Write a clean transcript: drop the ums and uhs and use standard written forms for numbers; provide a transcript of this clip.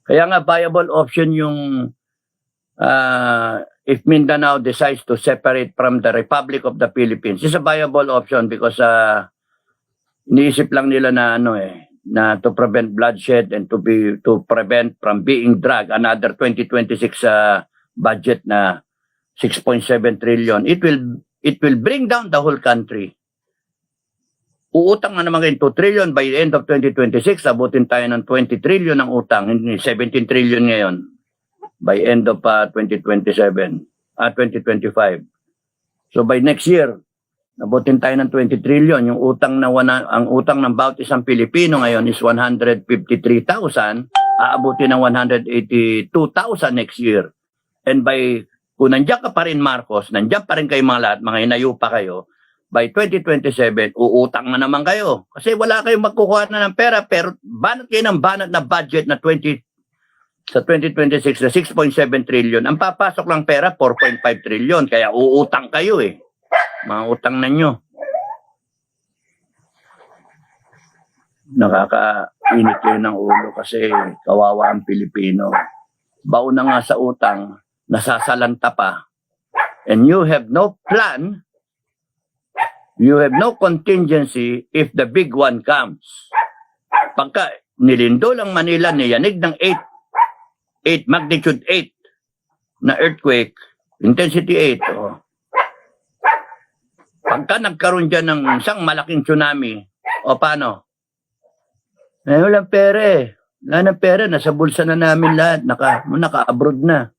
Kaya nga viable option yung if Mindanao decides to separate from the Republic of the Philippines. It's a viable option because iniisip lang nila na na to prevent bloodshed and to prevent from being dragged another 2026 budget na 6.7 trillion. It will bring down the whole country. Uutang na naman kayo 2 trillion by the end of 2026, abutin tayo ng 20 trillion ng utang, hindi 17 trillion ngayon by end of 2025. So by next year, abutin tayo ng 20 trillion. Yung utang ang utang ng bawat isang Pilipino ngayon is 153,000, aabutin ng 182,000 next year. And kung nandiyan ka pa rin Marcos, nandiyan pa rin kayo mga lahat, mga inayo pa kayo, by 2027, uutang na naman kayo. Kasi wala kayong magkukuha na ng pera, pero banat kayo ng banat na budget na sa 2026 na 6.7 trillion. Ang papasok lang pera, 4.5 trillion. Kaya uutang kayo Mga utang na nyo. Nakakainit kayo ng ulo kasi kawawa ang Pilipino. Bauna nga sa utang, nasasalanta pa. And you have no plan. You have no contingency if the big one comes. Pagka nilindol ang Manila, niyanig ng 8 magnitude 8 na earthquake, intensity 8. Pagka nagkaroon dyan ng isang malaking tsunami, paano? Walang pera Wala ng pera, nasa bulsa na namin lahat, naka-abroad na.